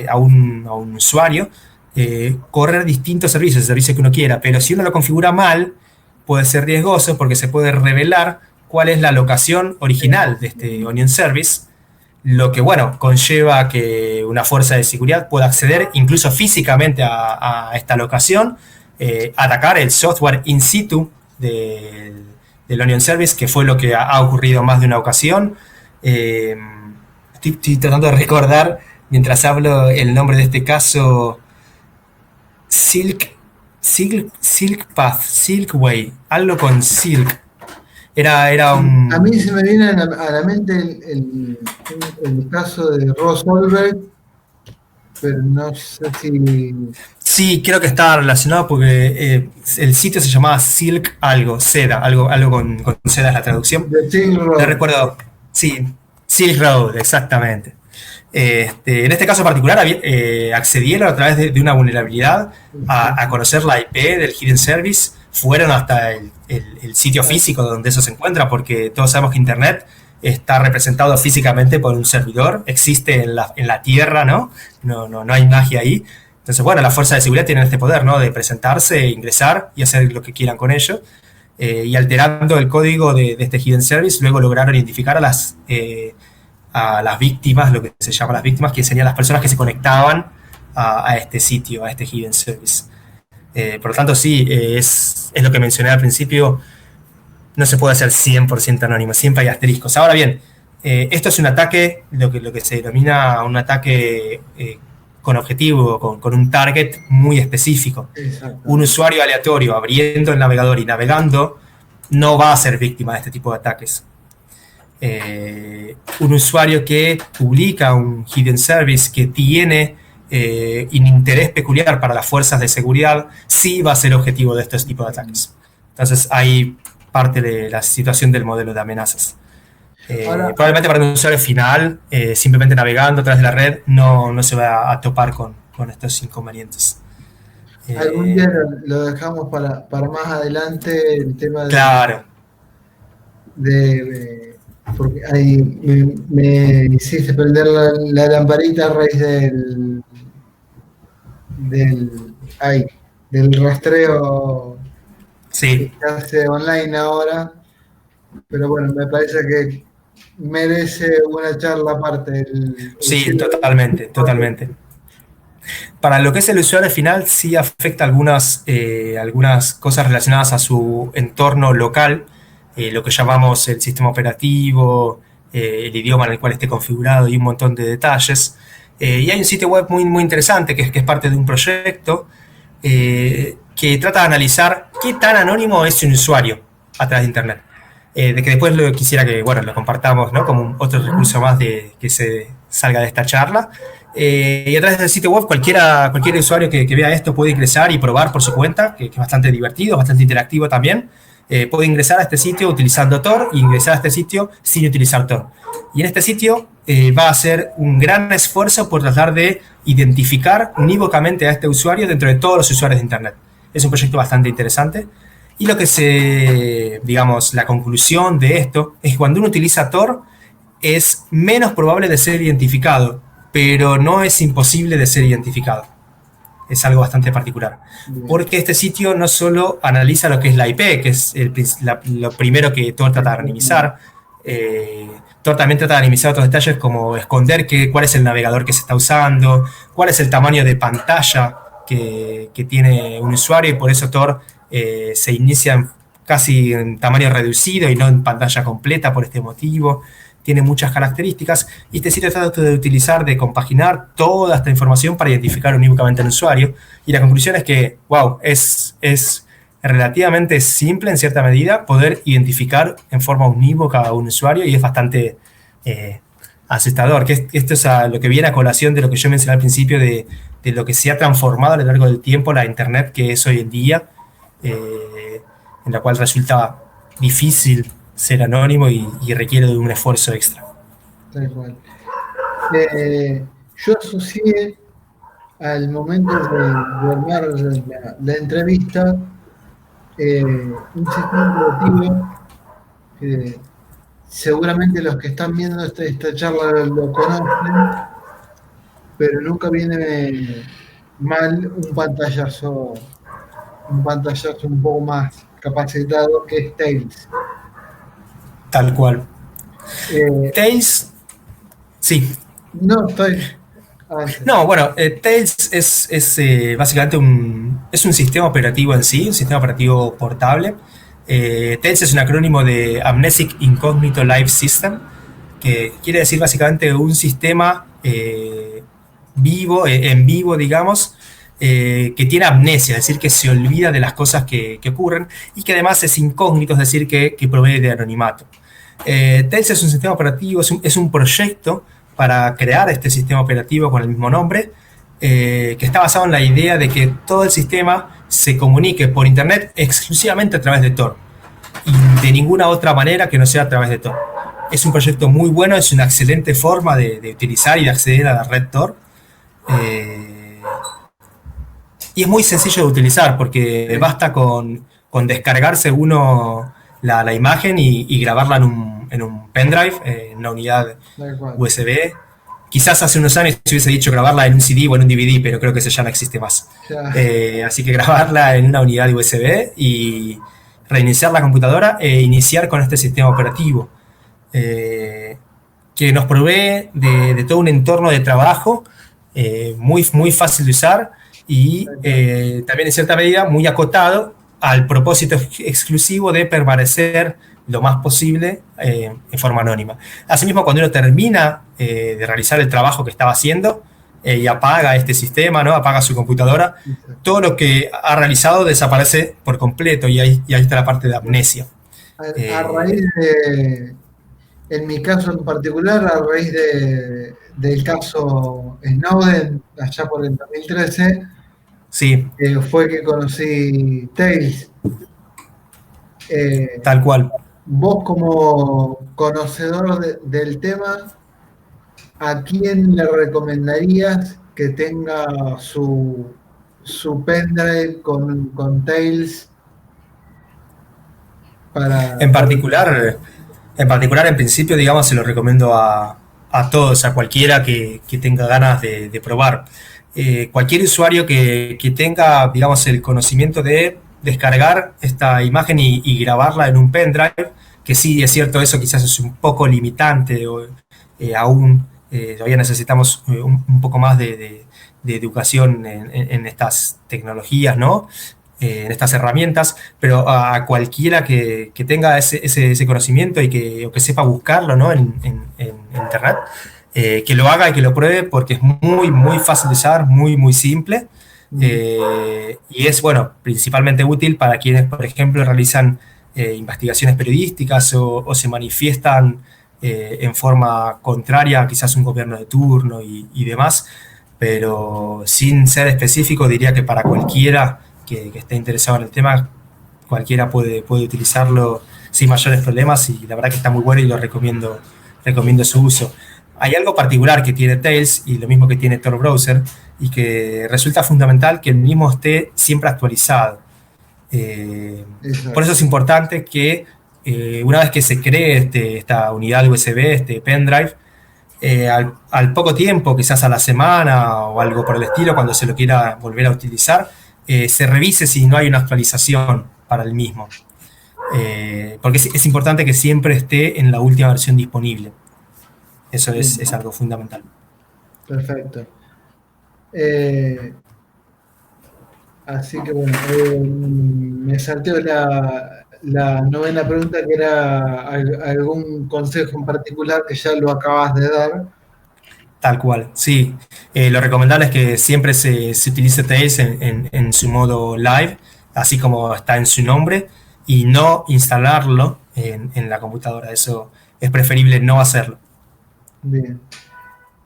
a un usuario correr distintos servicios, el servicio que uno quiera, pero si uno lo configura mal, puede ser riesgoso porque se puede revelar cuál es la locación original de este Onion Service, lo que, bueno, conlleva que una fuerza de seguridad pueda acceder incluso físicamente a esta locación, atacar el software in situ del Onion Service, que fue lo que ha ocurrido más de una ocasión. Estoy tratando de recordar, mientras hablo, el nombre de este caso. Silk Path, Silkway, algo con Silk. Era un... A mí se me viene a la mente el caso de Ross Ulbricht, pero no sé si... Sí, creo que está relacionado porque el sitio se llamaba Silk algo, seda, algo con seda es la traducción. The Silk Road. No recuerdo, sí, Silk Road, exactamente. En este caso particular accedieron a través de una vulnerabilidad a conocer la IP del Hidden Service, fueron hasta el sitio físico donde eso se encuentra, porque todos sabemos que Internet está representado físicamente por un servidor, existe en la Tierra, ¿no? No hay magia ahí. Entonces, bueno, las fuerzas de seguridad tienen este poder, ¿no? De presentarse, ingresar y hacer lo que quieran con ello. Y alterando el código de este Hidden Service, luego lograron identificar a las víctimas, lo que se llama las víctimas, que serían las personas que se conectaban a este sitio, a este Hidden Service. Por lo tanto, sí, es lo que mencioné al principio, no se puede hacer 100% anónimo, siempre hay asteriscos. Ahora bien, esto es un ataque, lo que se denomina un ataque con objetivo, con un target muy específico. Un usuario aleatorio abriendo el navegador y navegando no va a ser víctima de este tipo de ataques. Un usuario que publica un hidden service que tiene un interés peculiar para las fuerzas de seguridad sí va a ser objetivo de estos tipos de ataques. Entonces hay parte de la situación del modelo de amenazas. Probablemente para un usuario final, simplemente navegando a través de la red, no se va a topar con estos inconvenientes. Algún día lo dejamos para más adelante, el tema de... Claro. Porque ahí me hiciste prender la lamparita a raíz del rastreo sí. que se hace online ahora, pero bueno, me parece que merece una charla aparte. Sí, totalmente. Para lo que es el usuario final, sí afecta algunas cosas relacionadas a su entorno local, lo que llamamos el sistema operativo, el idioma en el cual esté configurado y un montón de detalles. Y hay un sitio web muy interesante que es parte de un proyecto que trata de analizar qué tan anónimo es un usuario a través de Internet. De que después quisiera que lo compartamos, ¿no? Como otro recurso más que se salga de esta charla. Y a través del sitio web cualquier usuario que vea esto puede ingresar y probar por su cuenta, que es bastante divertido, bastante interactivo también. Puede ingresar a este sitio utilizando Tor e ingresar a este sitio sin utilizar Tor. Y en este sitio va a hacer un gran esfuerzo por tratar de identificar unívocamente a este usuario dentro de todos los usuarios de Internet. Es un proyecto bastante interesante. Y la conclusión de esto es que cuando uno utiliza Tor es menos probable de ser identificado, pero no es imposible de ser identificado. Es algo bastante particular. Bien. Porque este sitio no solo analiza lo que es la IP, que es lo primero que Tor trata de anonimizar. Tor también trata de anonimizar otros detalles como esconder cuál es el navegador que se está usando, cuál es el tamaño de pantalla que tiene un usuario, y por eso Tor se inicia casi en tamaño reducido y no en pantalla completa por este motivo. Tiene muchas características y este sitio trata de compaginar toda esta información para identificar unívocamente al usuario. Y la conclusión es que, es relativamente simple en cierta medida poder identificar en forma unívoca a un usuario, y es bastante asustador. Esto es lo que viene a colación de lo que yo mencioné al principio de lo que se ha transformado a lo largo del tiempo la Internet que es hoy en día, en la cual resulta difícil ser anónimo y requiere de un esfuerzo extra. Tal cual. Yo asocié al momento de armar la entrevista un sistema operativo que seguramente los que están viendo esta charla lo conocen, pero nunca viene mal un pantallazo un poco más capacitado, que es Tails. Tal cual. Tails, sí. No, estoy... No, Tails es básicamente un sistema operativo en sí, un sistema operativo portable. Tails es un acrónimo de Amnesic Incognito Live System, que quiere decir básicamente un sistema en vivo, digamos, que tiene amnesia, es decir, que se olvida de las cosas que ocurren, y que además es incógnito, es decir, que provee de anonimato. Tails es un sistema operativo, es un proyecto para crear este sistema operativo con el mismo nombre, que está basado en la idea de que todo el sistema se comunique por Internet exclusivamente a través de Tor, y de ninguna otra manera que no sea a través de Tor. Es un proyecto muy bueno, es una excelente forma de utilizar y de acceder a la red Tor. Y es muy sencillo de utilizar porque basta con descargarse uno la imagen y grabarla en un pendrive, en una unidad USB. Quizás hace unos años se hubiese dicho grabarla en un CD o en un DVD, pero creo que eso ya no existe más. Así que grabarla en una unidad USB y reiniciar la computadora e iniciar con este sistema operativo, que nos provee de todo un entorno de trabajo muy fácil de usar, y también en cierta medida muy acotado al propósito exclusivo de permanecer lo más posible en forma anónima. Asimismo, cuando uno termina de realizar el trabajo que estaba haciendo y apaga este sistema, ¿no? Apaga su computadora, todo lo que ha realizado desaparece por completo, y ahí está la parte de amnesia. A raíz de, en mi caso en particular, a raíz del caso Snowden, allá por el 2013, sí. Fue que conocí Tails. Tal cual. Vos, como conocedor del tema, ¿a quién le recomendarías que tenga su pendrive con Tails? En particular, en principio, digamos, se lo recomiendo a todos, a cualquiera que tenga ganas de probar. Cualquier usuario que tenga, digamos, el conocimiento de descargar esta imagen y grabarla en un pendrive, que sí, es cierto, eso quizás es un poco limitante aún Todavía necesitamos un poco más de educación en estas tecnologías, ¿no? En estas herramientas, pero a cualquiera que tenga ese conocimiento o que sepa buscarlo, ¿no? en Internet, que lo haga y que lo pruebe porque es muy, muy fácil de usar, muy, muy simple. Y es, bueno, principalmente útil para quienes, por ejemplo, realizan investigaciones periodísticas o se manifiestan en forma contraria a quizás un gobierno de turno y demás, pero sin ser específico diría que para cualquiera que esté interesado en el tema, cualquiera puede utilizarlo sin mayores problemas y la verdad que está muy bueno y lo recomiendo su uso. Hay algo particular que tiene Tails y lo mismo que tiene Tor Browser y que resulta fundamental que el mismo esté siempre actualizado. Por eso es importante que una vez que se cree esta unidad USB, este pendrive, al poco tiempo, quizás a la semana o algo por el estilo, cuando se lo quiera volver a utilizar, se revise si no hay una actualización para el mismo. Porque es importante que siempre esté en la última versión disponible. Eso es algo fundamental. Perfecto. Así que bueno, me salteo la novena pregunta, que era algún consejo en particular que ya lo acabas de dar. Tal cual, sí. Lo recomendable es que siempre se utilice Tails en su modo live, así como está en su nombre, y no instalarlo en la computadora. Eso es preferible no hacerlo. Bien.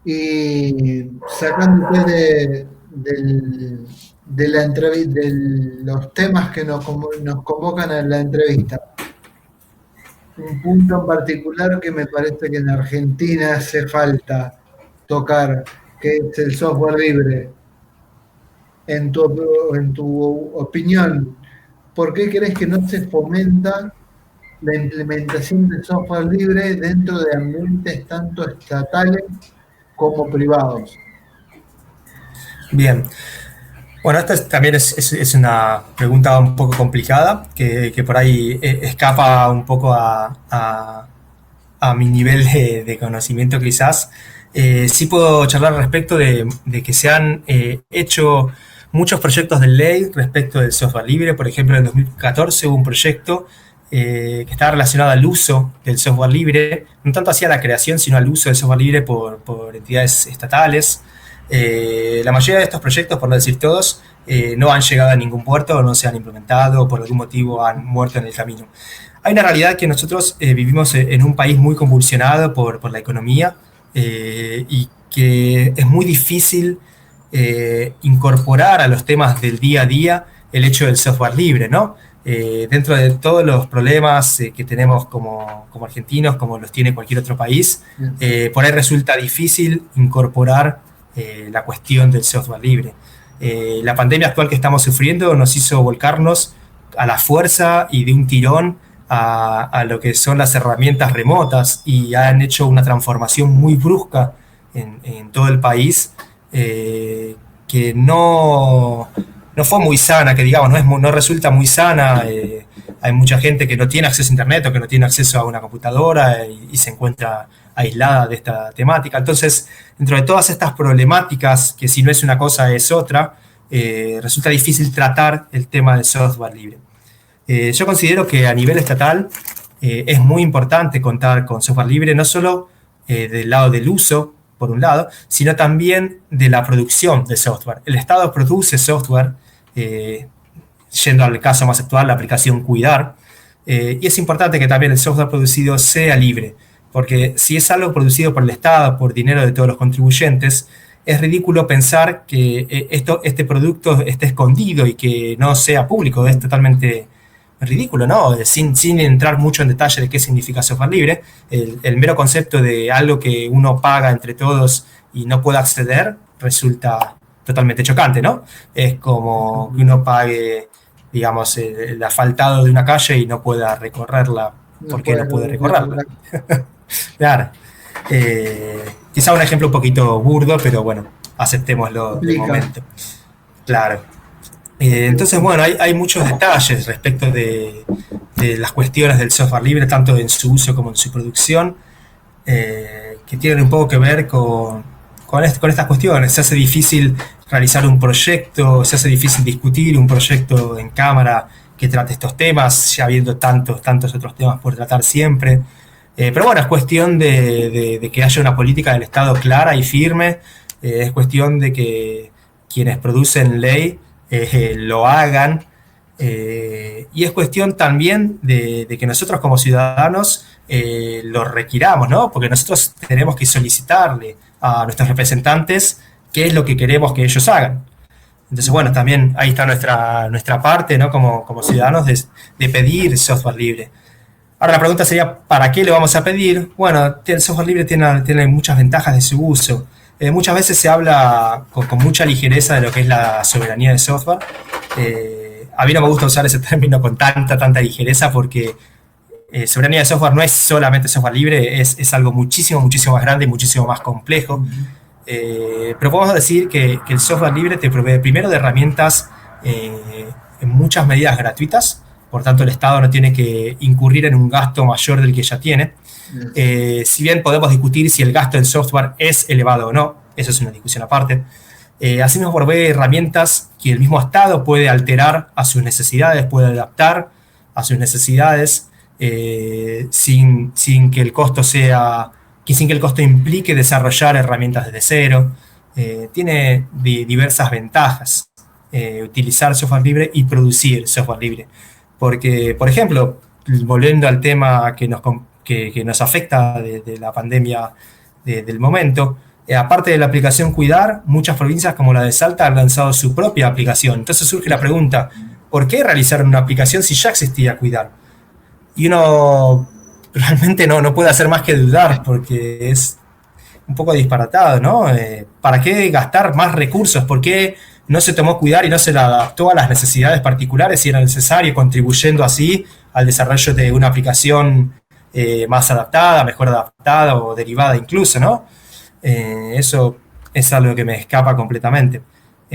Y sacándote de la entrevista, de los temas que nos convocan a la entrevista, un punto en particular que me parece que en Argentina hace falta tocar, que es el software libre. En tu opinión, ¿por qué crees que no se fomenta la implementación de software libre dentro de ambientes tanto estatales como privados? Bien. Bueno, esta también es una pregunta un poco complicada, que por ahí escapa un poco a mi nivel de conocimiento quizás. Sí puedo charlar al respecto de que se han hecho muchos proyectos de ley respecto del software libre. Por ejemplo, en el 2014 hubo un proyecto que estaba relacionado al uso del software libre, no tanto hacia la creación, sino al uso del software libre por entidades estatales. La mayoría de estos proyectos, por no decir todos, no han llegado a ningún puerto, no se han implementado o por algún motivo han muerto en el camino. Hay una realidad que nosotros vivimos en un país muy convulsionado por la economía y que es muy difícil incorporar a los temas del día a día el hecho del software libre, ¿no? Dentro de todos los problemas que tenemos como argentinos, como los tiene cualquier otro país, por ahí resulta difícil incorporar la cuestión del software libre. La pandemia actual que estamos sufriendo nos hizo volcarnos a la fuerza y de un tirón a lo que son las herramientas remotas y han hecho una transformación muy brusca en todo el país que no fue muy sana, que digamos, no resulta muy sana. Hay mucha gente que no tiene acceso a internet o que no tiene acceso a una computadora y se encuentra aislada de esta temática. Entonces, dentro de todas estas problemáticas, que si no es una cosa es otra, resulta difícil tratar el tema del software libre. Yo considero que a nivel estatal es muy importante contar con software libre, no solo del lado del uso, por un lado, sino también de la producción de software. El Estado produce software, yendo al caso más actual, la aplicación Cuidar, y es importante que también el software producido sea libre, porque si es algo producido por el Estado, por dinero de todos los contribuyentes, es ridículo pensar que este producto esté escondido y que no sea público. Es totalmente ridículo, ¿no? Sin entrar mucho en detalle de qué significa software libre, el mero concepto de algo que uno paga entre todos y no pueda acceder resulta totalmente chocante, ¿no? Es como que uno pague, digamos, el asfaltado de una calle y no pueda recorrerla. ¿Por qué no puede recorrerla? Claro. Quizá un ejemplo un poquito burdo, pero bueno, aceptémoslo de momento. Claro. Entonces, bueno, hay muchos detalles respecto de las cuestiones del software libre, tanto en su uso como en su producción, que tienen un poco que ver con estas cuestiones. Se hace difícil realizar un proyecto, se hace difícil discutir un proyecto en cámara que trate estos temas, ya habiendo tantos otros temas por tratar siempre. Pero bueno, es cuestión de que haya una política del Estado clara y firme, es cuestión de que quienes producen ley lo hagan, y es cuestión también de que nosotros como ciudadanos lo requiramos, ¿no? Porque nosotros tenemos que solicitarle a nuestros representantes qué es lo que queremos que ellos hagan. Entonces, bueno, también ahí está nuestra parte, ¿no? Como ciudadanos de pedir software libre. Ahora la pregunta sería, ¿para qué le vamos a pedir? Bueno, el software libre tiene muchas ventajas de su uso. Muchas veces se habla con mucha ligereza de lo que es la soberanía de software. A mí no me gusta usar ese término con tanta ligereza porque soberanía de software no es solamente software libre, es algo muchísimo más grande y muchísimo más complejo. Pero podemos decir que el software libre te provee primero de herramientas en muchas medidas gratuitas, por tanto el Estado no tiene que incurrir en un gasto mayor del que ya tiene. Si bien podemos discutir si el gasto en software es elevado o no, eso es una discusión aparte. Asimismo provee herramientas que el mismo Estado puede alterar a sus necesidades, puede adaptar a sus necesidades, sin que el costo implique desarrollar herramientas desde cero. Tiene diversas ventajas utilizar software libre y producir software libre. Porque, por ejemplo, volviendo al tema que nos afecta de la pandemia del momento, aparte de la aplicación Cuidar, muchas provincias como la de Salta han lanzado su propia aplicación. Entonces surge la pregunta, ¿por qué realizar una aplicación si ya existía Cuidar? Y uno realmente no puede hacer más que dudar, porque es un poco disparatado, ¿no? ¿Para qué gastar más recursos? ¿Por qué no se tomó Cuidar y no se la adaptó a las necesidades particulares si era necesario, contribuyendo así al desarrollo de una aplicación más adaptada, mejor adaptada o derivada incluso, ¿no? Eso es algo que me escapa completamente.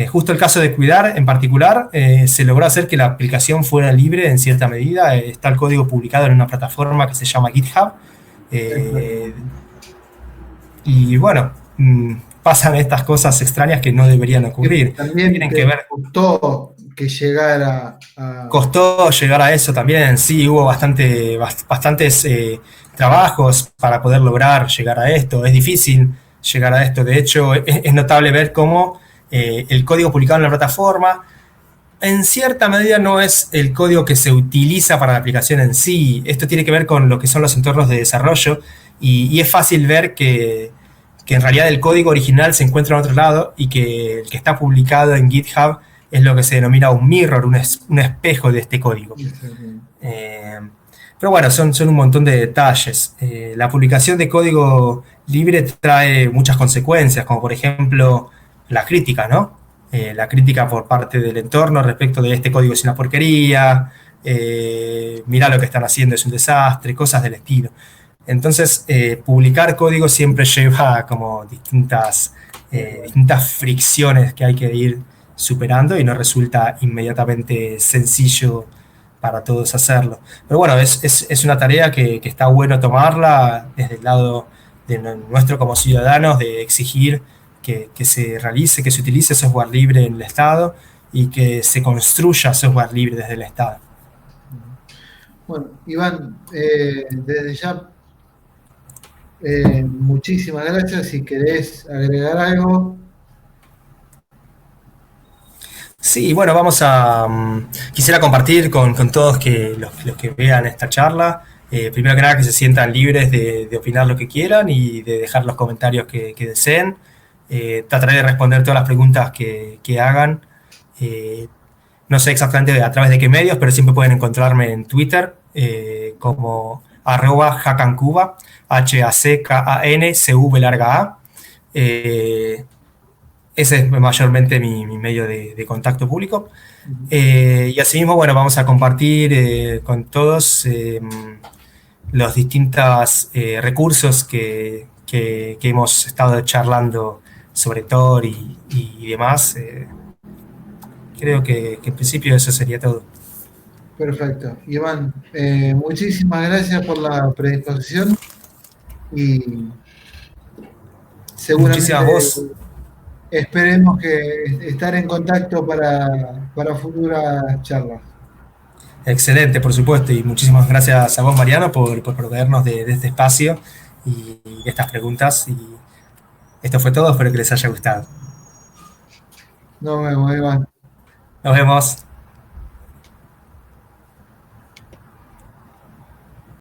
Justo el caso de Cuidar en particular, se logró hacer que la aplicación fuera libre en cierta medida. Está el código publicado en una plataforma que se llama GitHub. Y bueno, pasan estas cosas extrañas que no deberían ocurrir. También tienen que ver. Costó que llegara a... Costó llegar a eso también, sí, hubo bastantes trabajos para poder lograr llegar a esto. Es difícil llegar a esto. De hecho, es notable ver cómo el código publicado en la plataforma en cierta medida no es el código que se utiliza para la aplicación en sí. Esto tiene que ver con lo que son los entornos de desarrollo y es fácil ver que en realidad el código original se encuentra en otro lado y que el que está publicado en GitHub es lo que se denomina un mirror, un espejo de este código. Pero bueno, son un montón de detalles. La publicación de código libre trae muchas consecuencias, como por ejemplo la crítica, ¿no? La crítica por parte del entorno respecto de este código es una porquería, mirá lo que están haciendo, es un desastre, cosas del estilo. Entonces, publicar código siempre lleva como distintas fricciones que hay que ir superando y no resulta inmediatamente sencillo para todos hacerlo. Pero bueno, es una tarea que está bueno tomarla desde el lado de nuestro como ciudadanos, de exigir que se realice, que se utilice software libre en el Estado y que se construya software libre desde el Estado. Bueno, Iván, desde ya muchísimas gracias. Si querés agregar algo. Sí, bueno, quisiera compartir con todos los que vean esta charla, primero que nada que se sientan libres de opinar lo que quieran y de dejar los comentarios que deseen. Trataré de responder todas las preguntas que hagan. No sé exactamente a través de qué medios, pero siempre pueden encontrarme en Twitter como @hackancuba, HACKANCV. Ese es mayormente mi medio de contacto público. Y asimismo, bueno, vamos a compartir con todos los distintos recursos que hemos estado charlando sobre Tor y demás. Creo que en principio eso sería todo. Perfecto. Iván, muchísimas gracias por la predisposición y Muchísimas seguramente vos. esperemos que estar en contacto para futuras charlas. Excelente, por supuesto, y muchísimas gracias a vos, Mariano, por proveernos de este espacio y de estas preguntas. Y esto fue todo, espero que les haya gustado. Nos vemos, Iván. Nos vemos.